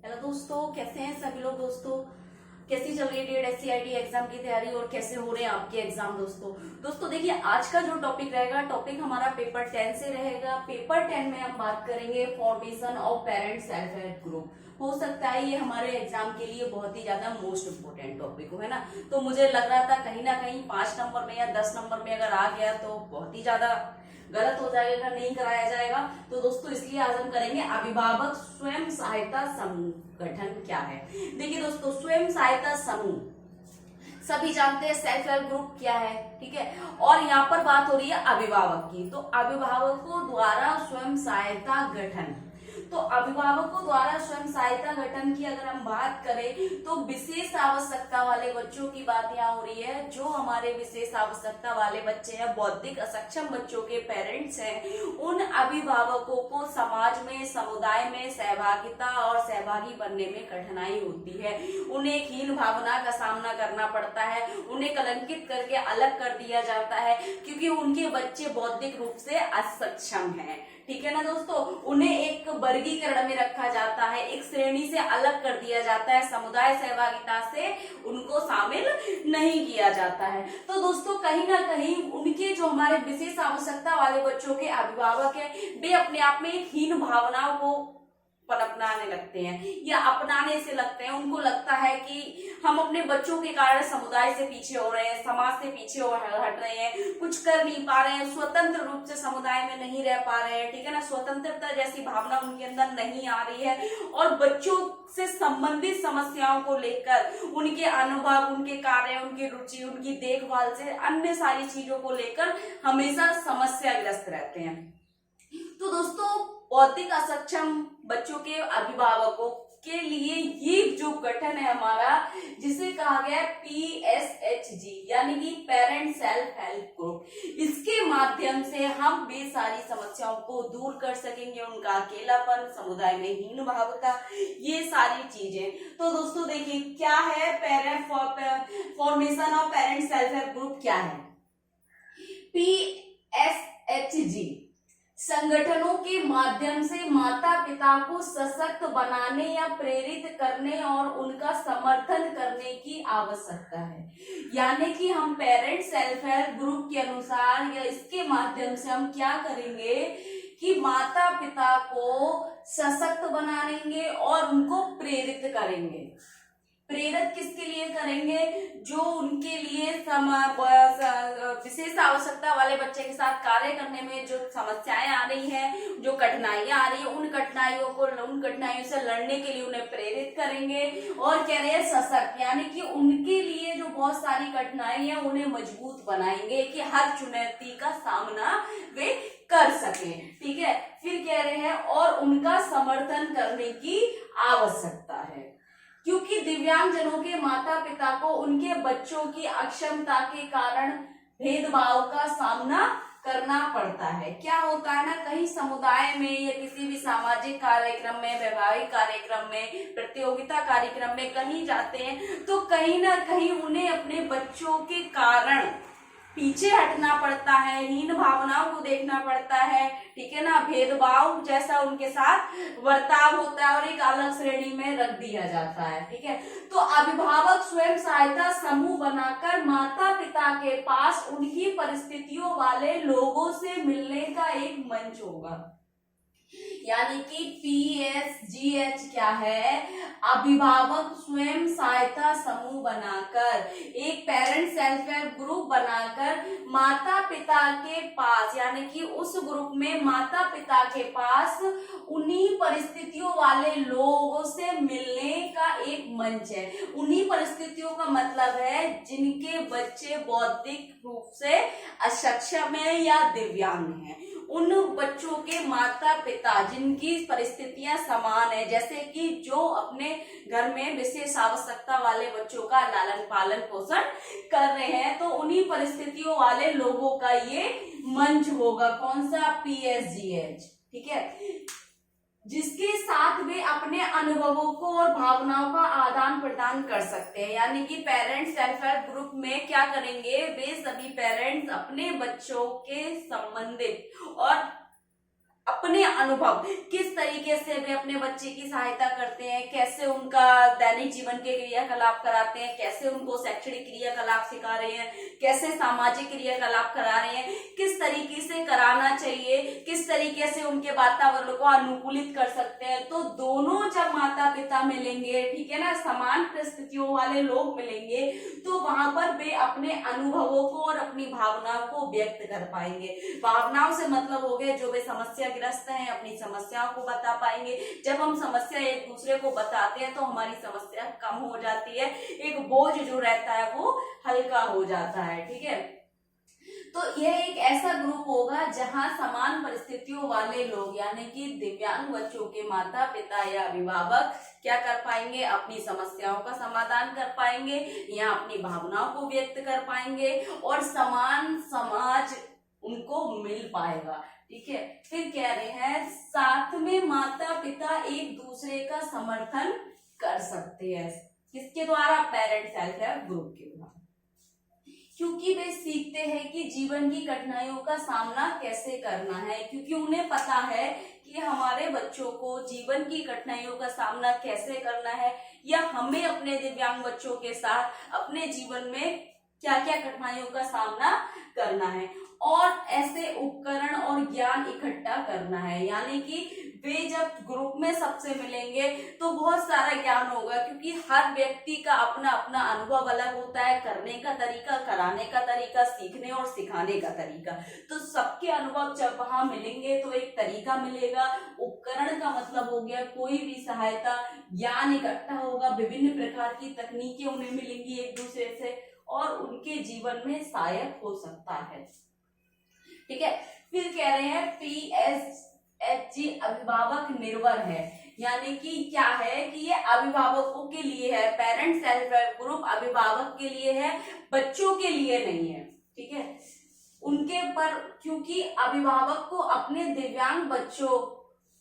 Hello दोस्तों, कैसे हैं सभी लोग। दोस्तों, कैसी चल रही है डेट SCIT एग्जाम की तैयारी और कैसे हो रहे हैं आपके एग्जाम। दोस्तों देखिए, आज का जो टॉपिक रहेगा, टॉपिक हमारा पेपर 10 से रहेगा। पेपर 10 में हम बात करेंगे formation of parent self help group. हो सकता है ये हमारे एग्जाम के लिए बहुत ही ज्यादा मोस्ट इम्पोर्टेंट टॉपिक हो, है ना। तो मुझे लग रहा था कहीं ना कहीं 5 नंबर में या 10 नंबर में अगर आ गया तो बहुत ही ज्यादा गलत हो जाएगा, नहीं कराया जाएगा। तो दोस्तों, इसलिए आज हम करेंगे अभिभावक स्वयं सहायता समूह गठन क्या है। देखिए दोस्तों, स्वयं सहायता समूह सभी जानते हैं, सेल्फ हेल्प ग्रुप क्या है, ठीक है। और यहाँ पर बात हो रही है अभिभावक की, तो अभिभावकों द्वारा स्वयं सहायता गठन। तो अभिभावकों द्वारा स्वयं सहायता गठन की अगर हम बात करें तो विशेष आवश्यकता वाले बच्चों की बात यहाँ हो रही है। जो हमारे विशेष आवश्यकता वाले बच्चे हैं, बौद्धिक अक्षम बच्चों के पेरेंट्स हैं, उन अभिभावकों को समाज में, समुदाय में सहभागिता और सहभागी बनने में कठिनाई होती है। उन्हें हीन भावना का सामना करना पड़ता है, उन्हें कलंकित करके अलग कर दिया जाता है क्योंकि उनके बच्चे बौद्धिक रूप से असक्षम हैं, ठीक है ना दोस्तों। उन्हें एक वर्गीकरण में रखा जाता है, एक श्रेणी से अलग कर दिया जाता है, समुदाय सहभागिता से उनको शामिल नहीं किया जाता है। तो दोस्तों, कहीं ना कहीं उनके जो हमारे विशेष आवश्यकता वाले बच्चों के अभिभावक हैं, वे अपने आप में हीन भावनाओं को अपनाने लगते हैं या अपनाने से लगते हैं। उनको लगता है कि हम अपने बच्चों के कारण समुदाय से पीछे हो रहे हैं, समाज से पीछे हट रहे हैं, कुछ कर नहीं पा रहे हैं, स्वतंत्र रूप से समुदाय में नहीं रह पा रहे हैं, ठीक है ना। स्वतंत्रता जैसी भावना उनके अंदर नहीं आ रही है और बच्चों से संबंधित समस्याओं को लेकर, उनके अनुभव, उनके कार्य, उनकी रुचि, उनकी देखभाल से अन्य सारी चीजों को लेकर हमेशा समस्याग्रस्त रहते हैं। तो दोस्तों, बौद्धिक असक्षम बच्चों के अभिभावकों के लिए ये जो गठन है हमारा, जिसे कहा गया है PSHG यानी कि पेरेंट सेल्फ हेल्प ग्रुप, इसके माध्यम से हम वे सारी समस्याओं को दूर कर सकेंगे। उनका अकेलापन, समुदाय में हीन भावना, ये सारी चीजें। तो दोस्तों देखिए, क्या है formation of parent self help group क्या है। PSHG संगठनों के माध्यम से माता पिता को सशक्त बनाने या प्रेरित करने और उनका समर्थन करने की आवश्यकता है। यानी कि हम पेरेंट सेल्फ हेल्प ग्रुप के अनुसार या इसके माध्यम से हम क्या करेंगे कि माता पिता को सशक्त बनाएंगे और उनको प्रेरित करेंगे। प्रेरित किसके लिए करेंगे? जो उनके लिए विशेष आवश्यकता वाले बच्चे के साथ कार्य करने में जो समस्याएं आ रही हैं, जो कठिनाइयां आ रही है, उन कठिनाइयों से लड़ने के लिए उन्हें प्रेरित करेंगे। और कह रहे हैं सशक्त, यानी कि उनके लिए जो बहुत सारी कठिनाई है उन्हें मजबूत बनाएंगे कि हर चुनौती का सामना वे कर सके, ठीक है। फिर कह रहे हैं और उनका समर्थन करने की आवश्यकता है, क्योंकि दिव्यांगजनों के माता पिता को उनके बच्चों की अक्षमता के कारण भेदभाव का सामना करना पड़ता है। क्या होता है ना, कहीं समुदाय में या किसी भी सामाजिक कार्यक्रम में, वैवाहिक कार्यक्रम में, प्रतियोगिता कार्यक्रम में कहीं जाते हैं तो कहीं ना कहीं उन्हें अपने बच्चों के कारण पीछे हटना पड़ता है, हीन भावनाओं को देखना पड़ता है, ठीक है ना। भेदभाव जैसा उनके साथ बर्ताव होता है और एक अलग श्रेणी में रख दिया जाता है, ठीक है। तो अभिभावक स्वयं सहायता समूह बनाकर माता पिता के पास उनकी परिस्थितियों वाले लोगों से मिलने का एक मंच होगा। यानी कि PSGH क्या है? अभिभावक स्वयं सहायता समूह बनाकर, एक पेरेंट सेल्फ हेल्प ग्रुप बनाकर माता पिता के पास, यानी कि उस ग्रुप में माता पिता के पास उन्हीं परिस्थितियों वाले लोगों से मिलने का एक मंच है। उन्हीं परिस्थितियों का मतलब है जिनके बच्चे बौद्धिक रूप से अक्षम है या दिव्यांग हैं। उन बच्चों के माता पिता जिनकी परिस्थितियां समान है, जैसे कि जो अपने घर में विशेष आवश्यकता वाले बच्चों का लालन पालन पोषण कर रहे हैं, तो उन्हीं परिस्थितियों वाले लोगों का ये मंच होगा। कौन सा? PSGH, ठीक है, जिसके साथ वे अपने अनुभवों को और भावनाओं का आदान प्रदान कर सकते हैं। यानी कि पेरेंट्स सेल्फ हेल्प ग्रुप में क्या करेंगे, वे सभी पेरेंट्स अपने बच्चों के संबंधित और अपने अनुभव किस तरीके से वे अपने बच्चे की सहायता करते हैं, कैसे उनका दैनिक जीवन के क्रियाकलाप कराते हैं, कैसे उनको शैक्षणिक क्रियाकलाप सिखा रहे हैं, कैसे सामाजिक क्रियाकलाप करा रहे हैं, किस तरीके से कराना चाहिए, किस तरीके से उनके वातावरण को अनुकूलित कर सकते हैं। तो दोनों जब माता पिता मिलेंगे, ठीक है ना, समान परिस्थितियों वाले लोग मिलेंगे, तो वहां पर वे अपने अनुभवों को और अपनी भावनाओं को व्यक्त कर पाएंगे। भावनाओं से मतलब हो गया जो वे समस्या ग्रस्त हैं, अपनी समस्याओं को बता पाएंगे। जब हम समस्या एक दूसरे को बताते हैं तो हमारी समस्या कम हो जाती है, एक बोझ जो रहता है वो हल्का हो जाता है, ठीक है। तो यह एक ऐसा ग्रुप होगा जहां समान परिस्थितियों वाले लोग यानी कि दिव्यांग बच्चों के माता पिता या अभिभावक क्या कर पाएंगे, अपनी समस्याओं का समाधान कर पाएंगे या अपनी भावनाओं को व्यक्त कर पाएंगे और समान समाज उनको मिल पाएगा, ठीक है। फिर कह रहे हैं साथ में माता पिता एक दूसरे का समर्थन कर सकते हैं, किसके द्वारा, पेरेंट सेल्फ हेल्प ग्रुप के द्वारा, क्योंकि वे सीखते हैं कि जीवन की कठिनाइयों का सामना कैसे करना है, क्योंकि उन्हें पता है कि हमारे बच्चों को जीवन की कठिनाइयों का सामना कैसे करना है या हमें अपने दिव्यांग बच्चों के साथ अपने जीवन में क्या क्या कठिनाइयों का सामना करना है और ऐसे उपकरण और ज्ञान इकट्ठा करना है। यानी कि वे जब ग्रुप में सबसे मिलेंगे तो बहुत सारा ज्ञान होगा, क्योंकि हर व्यक्ति का अपना अपना अनुभव अलग होता है, करने का तरीका, कराने का तरीका, सीखने और सिखाने का तरीका। तो सबके अनुभव जब वहां मिलेंगे तो एक तरीका मिलेगा। उपकरण का मतलब हो गया कोई भी सहायता, ज्ञान इकट्ठा होगा, विभिन्न प्रकार की तकनीकें उन्हें मिलेंगी एक दूसरे से और उनके जीवन में सहायक हो सकता है, ठीक है। फिर कह रहे हैं PSHG अभिभावक निर्भर है, यानी कि क्या है कि ये अभिभावकों के लिए है, पेरेंट सेल्फ हेल्प ग्रुप अभिभावक के लिए है, बच्चों के लिए नहीं है, ठीक है। उनके पर, क्योंकि अभिभावक को अपने दिव्यांग बच्चों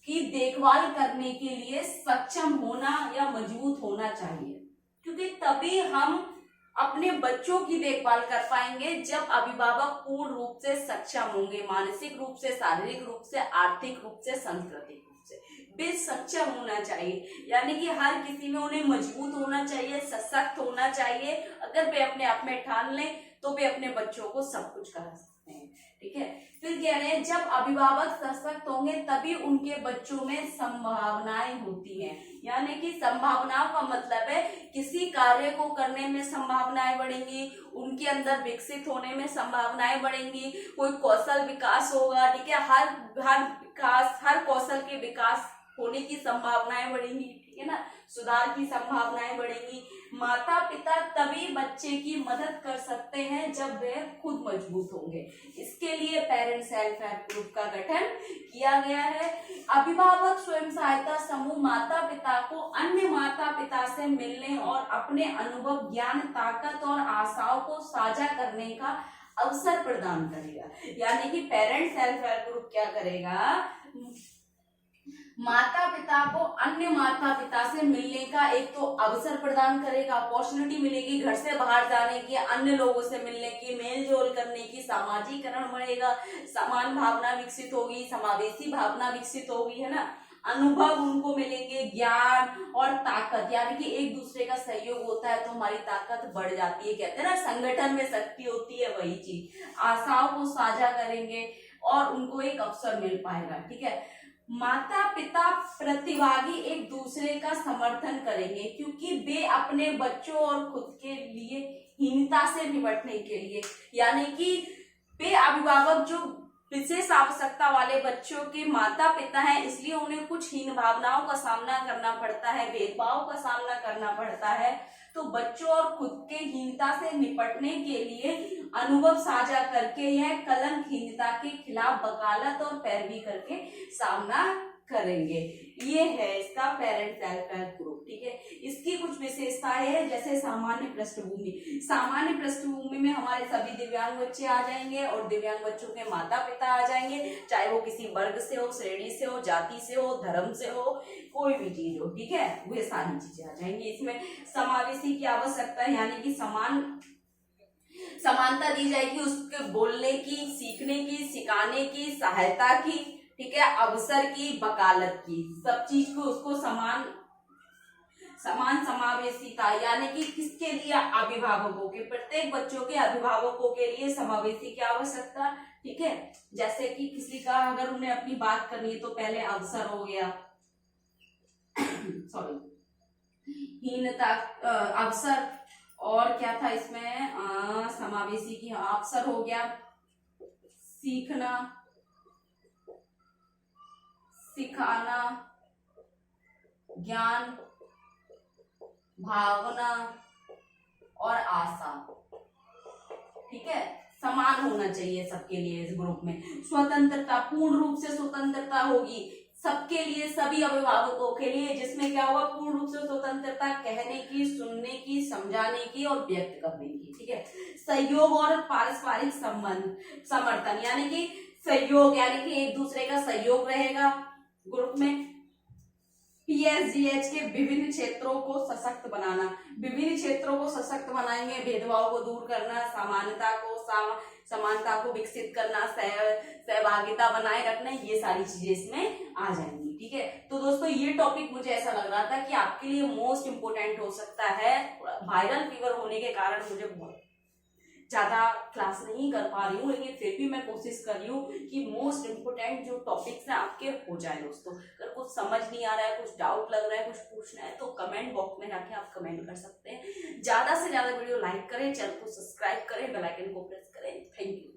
की देखभाल करने के लिए सक्षम होना या मजबूत होना चाहिए, क्योंकि तभी हम अपने बच्चों की देखभाल कर पाएंगे जब अभिभावक पूर्ण रूप से सक्षम होंगे, मानसिक रूप से, शारीरिक रूप से, आर्थिक रूप से, सांस्कृतिक रूप से वे सक्षम होना चाहिए। यानी कि हर किसी में उन्हें मजबूत होना चाहिए, सशक्त होना चाहिए। अगर वे अपने आप में ठान लें तो वे अपने बच्चों को सब कुछ करा सकते हैं, ठीक है। फिर कह रहे हैं जब अभिभावक सशक्त होंगे तभी उनके बच्चों में संभावनाएं होती हैं। यानी कि संभावनाओं का मतलब है किसी कार्य को करने में संभावनाएं बढ़ेंगी, उनके अंदर विकसित होने में संभावनाएं बढ़ेंगी, कोई कौशल विकास होगा, ठीक है। हर कौशल के विकास होने की संभावनाएं बढ़ेंगी, ठीक है ना, सुधार की संभावनाएं बढ़ेंगी। माता पिता तभी बच्चे की मदद कर सकते हैं जब वे खुद मजबूत होंगे। इसके लिए पेरेंट सेल्फ हेल्प ग्रुप का गठन किया गया है। अभिभावक स्वयं सहायता समूह माता पिता को अन्य माता पिता से मिलने और अपने अनुभव, ज्ञान, ताकत और आशाओं को साझा करने का अवसर प्रदान करेगा। यानी कि पेरेंट सेल्फ हेल्प ग्रुप क्या करेगा, माता पिता को अन्य माता पिता से मिलने का एक तो अवसर प्रदान करेगा, अपॉर्चुनिटी मिलेगी घर से बाहर जाने की, अन्य लोगों से मिलने की, मेल जोल करने की, सामाजिकरण बढ़ेगा, समान भावना विकसित होगी, समावेशी भावना विकसित होगी, है ना। अनुभव उनको मिलेंगे, ज्ञान और ताकत, यानी कि एक दूसरे का सहयोग होता है तो हमारी ताकत बढ़ जाती है। कहते हैं ना संगठन में शक्ति होती है, वही चीज। आशाओं को साझा करेंगे और उनको एक अवसर मिल पाएगा, ठीक है। माता पिता प्रतिभागी एक दूसरे का समर्थन करेंगे, क्योंकि वे अपने बच्चों और खुद के लिए हीनता से निपटने के लिए, यानी कि वे अभिभावक जो विशेष आवश्यकता वाले बच्चों के माता पिता हैं, इसलिए उन्हें कुछ हीन भावनाओं का सामना करना पड़ता है, भेदभाव का सामना करना पड़ता है। तो बच्चों और खुद के हीनता से निपटने के लिए अनुभव साझा करके यह कलंकहीनता के खिलाफ वकालत और पैरवी करके सामना करेंगे। ये है इसका पेरेंट सेल्फ हेल्प ग्रुप, ठीक है। इसकी कुछ विशेषताएं है, जैसे सामान्य पृष्ठभूमि। सामान्य पृष्ठभूमि में हमारे सभी दिव्यांग बच्चे आ जाएंगे और दिव्यांग बच्चों के माता पिता आ जाएंगे, चाहे वो किसी वर्ग से हो, श्रेणी से हो, जाति से हो, धर्म से हो, कोई भी चीज हो, ठीक है, वे सारी चीजें आ जाएंगी। इसमें समावेशी की आवश्यकता है, यानी कि समानता दी जाएगी, उसके बोलने की, सीखने की, सिखाने की, सहायता की, ठीक है, अवसर की, वकालत की, सब चीज को उसको समान समावेशिता, यानी कि किसके लिए, अभिभावकों के, प्रत्येक बच्चों के अभिभावकों के लिए समावेशी की आवश्यकता। ठीक है, जैसे कि किसी का अगर उन्हें अपनी बात करनी है तो पहले अवसर हो गया सॉरी, हीनता, अवसर, और क्या था इसमें, समावेशी की, अवसर हो गया, सीखना, सिखाना, ज्ञान, भावना और आशा। ठीक है, समान होना चाहिए सबके लिए इस ग्रुप में। स्वतंत्रता, पूर्ण रूप से स्वतंत्रता होगी सबके लिए, सभी अभिभावकों के लिए, जिसमें क्या होगा, पूर्ण रूप से स्वतंत्रता कहने की, सुनने की, समझाने की और व्यक्त करने की। ठीक है, सहयोग और पारस्परिक संबंध, समर्थन, यानी कि सहयोग, यानी कि एक दूसरे का सहयोग रहेगा ग्रुप में। पीएसजीएच के विभिन्न क्षेत्रों को सशक्त बनाना, विभिन्न क्षेत्रों को सशक्त बनाएंगे, भेदभाव को दूर करना, समानता को विकसित करना, सहभागिता बनाए रखना, ये सारी चीजें इसमें आ जाएंगी। ठीक है, तो दोस्तों ये टॉपिक मुझे ऐसा लग रहा था कि आपके लिए मोस्ट इंपोर्टेंट हो सकता है। वायरल फीवर होने के कारण मुझे बहुत ज्यादा क्लास नहीं कर पा रही हूँ, लेकिन फिर भी मैं कोशिश कर रही हूँ कि मोस्ट इंपोर्टेंट जो टॉपिक्स हैं आपके हो जाए। दोस्तों अगर कुछ समझ नहीं आ रहा है, कुछ डाउट लग रहा है, कुछ पूछना है, तो कमेंट बॉक्स में जाके आप कमेंट कर सकते हैं। ज्यादा से ज्यादा वीडियो लाइक करें, चैनल को सब्सक्राइब करें, बेल आइकन को प्रेस करें। Thank you.